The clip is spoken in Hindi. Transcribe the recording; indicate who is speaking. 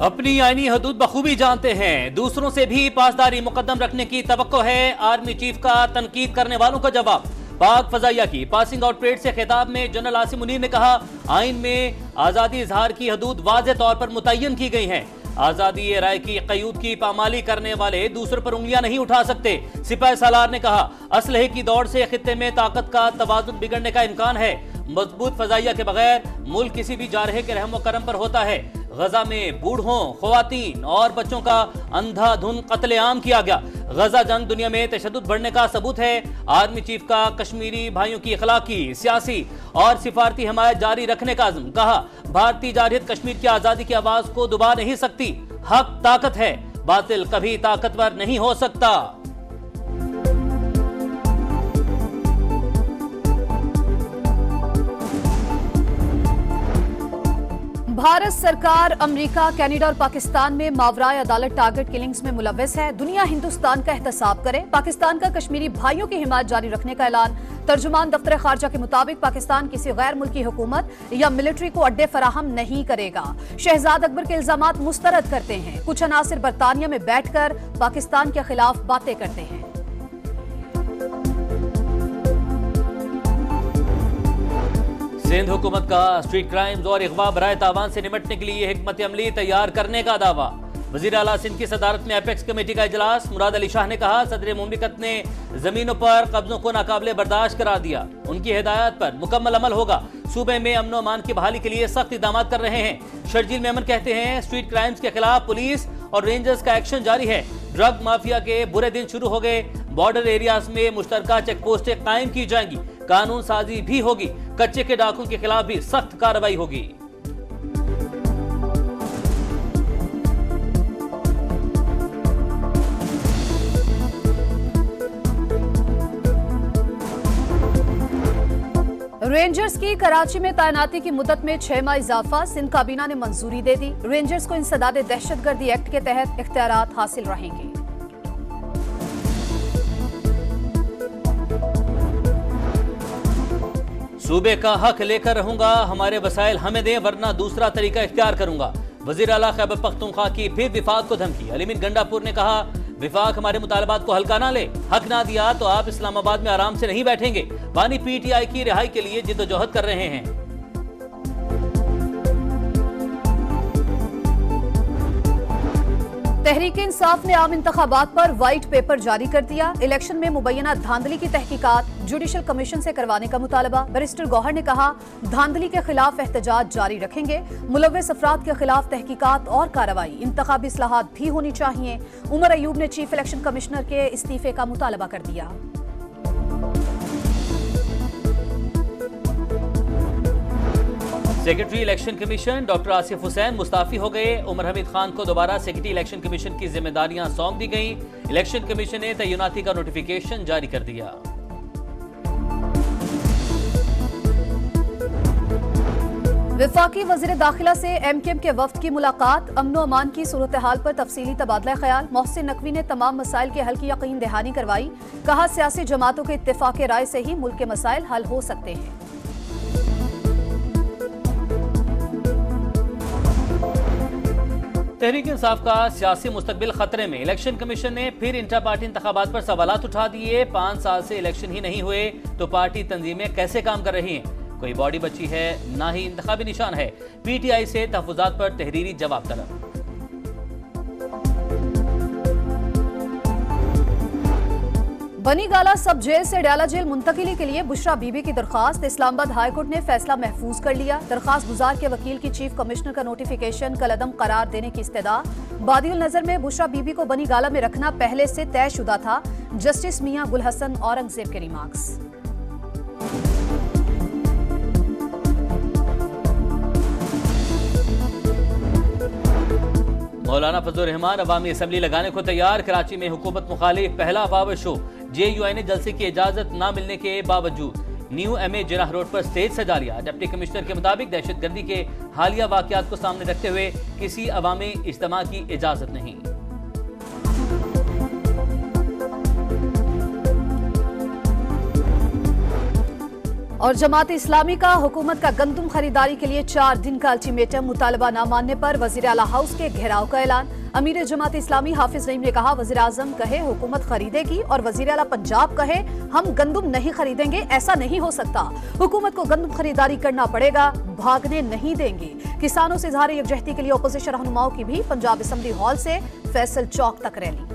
Speaker 1: अपनी आईनी हदूद बखूबी जानते हैं, दूसरों से भी पासदारी मुकद्दम रखने की तवक्को है। आर्मी चीफ का तनकीद करने वालों का जवाब। पाक फजाइया की पासिंग आउट परेड से खिताब में जनरल आसिम मुनीर ने कहा, आइन में आजादी इजहार की हदूद वाज़ेह तौर पर मुतय्यन की गई हैं। आजादी राय की क़यूद की पामाली करने वाले दूसरों पर उंगलियां नहीं उठा सकते। सिपाही सालार ने कहा, असलहे की दौड़ से खित्ते में ताकत का तवाज़ुन बिगड़ने का इम्कान है। मजबूत फजाइया के बगैर मुल्क किसी भी जारहे के रहमो करम पर होता है। गजा में बूढ़ों, ख्वातीन और बच्चों का अंधाधुन कत्लेआम किया गया। गजा जंग दुनिया में तशद्दुद बढ़ने का सबूत है। आर्मी चीफ का कश्मीरी भाइयों की अखलाकी, सियासी और सिफारती हमायत जारी रखने का अज़्म। कहा, भारतीय जारहियत कश्मीर की आजादी की आवाज को दबा नहीं सकती। हक ताकत है, बातिल कभी ताकतवर नहीं हो सकता।
Speaker 2: भारत सरकार अमेरिका, कनाडा और पाकिस्तान में मावराए अदालत टारगेट किलिंग्स में मुलव्वस है। दुनिया हिंदुस्तान का एहतसाब करे। पाकिस्तान का कश्मीरी भाइयों की हिमायत जारी रखने का ऐलान। तर्जुमान दफ्तर खारजा के मुताबिक पाकिस्तान किसी गैर मुल्की हुकूमत या मिलिट्री को अड्डे फराहम नहीं करेगा। शहजाद अकबर के इल्जामात मुस्तरद करते हैं। कुछ अनासिर बरतानिया में बैठकर पाकिस्तान के खिलाफ बातें करते हैं।
Speaker 1: सिंध हुकूमत का स्ट्रीट क्राइम्स और अगवा बराए तावान से निपटने के लिए हिकमत अमली तैयार करने का दावा। वजीर आला सिंध की सदारत में एपेक्स कमेटी का इजलास। मुराद अली शाह ने कहा, सदर मुमलिकत ने जमीनों पर कब्जों को नाकाबिले बर्दाश्त करार दिया। उनकी हिदायत पर मुकम्मल अमल होगा। सूबे में अमन अमान की बहाली के लिए सख्त इक़दाम कर रहे हैं। शर्जील मेमन कहते हैं, स्ट्रीट क्राइम्स के खिलाफ पुलिस और रेंजर्स का एक्शन जारी है। ड्रग माफिया के बुरे दिन शुरू हो गए। बॉर्डर एरियाज में मुश्तरका चेक पोस्टें कायम की जाएंगी। कानून साजी भी होगी। कच्चे के डाकुओं के खिलाफ भी सख्त कार्रवाई होगी।
Speaker 2: रेंजर्स की कराची में तैनाती की मुद्दत में 6 माह इजाफा। सिंध काबीना ने मंजूरी दे दी। रेंजर्स को इंसदाद दहशतगर्दी एक्ट के तहत इख्तियारात हासिल रहेंगे।
Speaker 1: सूबे का हक लेकर रहूंगा, हमारे वसाइल हमें दें वरना दूसरा तरीका इख्तियार करूंगा। वजीर आला खैबर पख्तूनख्वा की फिर विफाक को धमकी। अलीमीन गंडापुर ने कहा, विफाक हमारे मुतालबात को हल्का ना ले। हक ना दिया तो आप इस्लामाबाद में आराम से नहीं बैठेंगे। पानी PTI की रिहाई के लिए जिद्दोजहद कर रहे हैं।
Speaker 2: तहरीक इंसाफ ने आम इंतखाबात पर व्हाइट पेपर जारी कर दिया। इलेक्शन में मुबैना धांधली की तहकीकात जुडिशल कमीशन से करवाने का मुतालबा। बैरिस्टर गौहर ने कहा, धांधली के खिलाफ एहतजाज जारी रखेंगे। मुलव्वस अफराद के खिलाफ तहकीकात और कार्रवाई। इंतखाबी इस्लाहात भी होनी चाहिए। उमर अयूब ने चीफ इलेक्शन कमिश्नर के इस्तीफे का मुतालबा कर दिया।
Speaker 1: Secretary election commission doctor Asif Hussain Mustafi हो गए। उमर हमीद खान को दोबारा सेक्रेटरी इलेक्शन कमीशन की जिम्मेदारियां सौंप दी गई। इलेक्शन कमीशन ने तैनाती का नोटिफिकेशन जारी कर दिया।
Speaker 2: वफाकी वजीर दाखिला से MKM के वफ्द की मुलाकात। अमन अमान की सूरत हाल पर तफसीली तबादला ख्याल। मोहसिन नकवी ने तमाम मसाइल के हल की यकीन दहानी करवाई। कहा, सियासी जमातों के इत्तेफाक राय से ही मुल्क के मसाइल हल हो सकते हैं।
Speaker 1: तहरीक इंसाफ का सियासी मुस्तकबिल खतरे में। इलेक्शन कमीशन ने फिर इंटर पार्टी इंतखाबात पर सवालात उठा दिए। 5 साल से इलेक्शन ही नहीं हुए तो पार्टी तंजीमें कैसे काम कर रही हैं? कोई बॉडी बची है, ना ही इंतखाबी निशान है। PTI से तहफुजात पर तहरीरी जवाब तलब।
Speaker 2: बनी गाला सब जेल से डयाला जेल मुंतकिली के लिए बुशरा बीबी की दरखास्त। इस्लामाबाद हाई कोर्ट ने फैसला महफूज कर लिया। दरखास्त गुजार के वकील की चीफ कमिश्नर का नोटिफिकेशन कलअदम करार देने की इस्तदा। बादियुल नजर में बुशरा बीबी को बनी गाला में रखना पहले से तयशुदा था। जस्टिस मियां गुल हसन औरंगजेब के रिमार्क्स।
Speaker 1: मौलाना फजलुर रहमान अवामी असम्बली लगाने को तैयार। कराची में हुकूमत मुखालिफ पहला पावर शो। JUI ने जलसे की इजाजत न मिलने के बावजूद न्यू MA जिनाह रोड पर स्टेज सजा लिया। डिप्टी कमिश्नर के मुताबिक दहशतगर्दी के हालिया वाकयात को सामने रखते हुए किसी अवामी इज्तिमा की इजाजत नहीं।
Speaker 2: और जमात इस्लामी का हुकूमत का गंदम खरीदारी के लिए 4 दिन का अल्टीमेटम, मुतालबा न मानने पर वजीर आला हाउस के घेराव का ऐलान। अमीर जमात इस्लामी हाफिज नईम ने कहा, वजीर आजम कहे हुकूमत खरीदेगी और वजीर आला पंजाब कहे हम गंदम नहीं खरीदेंगे, ऐसा नहीं हो सकता। हुकूमत को गंदम खरीदारी करना पड़ेगा, भागने नहीं देंगे। किसानों से इजहार यकजहती के लिए अपोजिशन रहनुमाओं की भी पंजाब असेंबली हॉल से फैसल चौक तक रैली।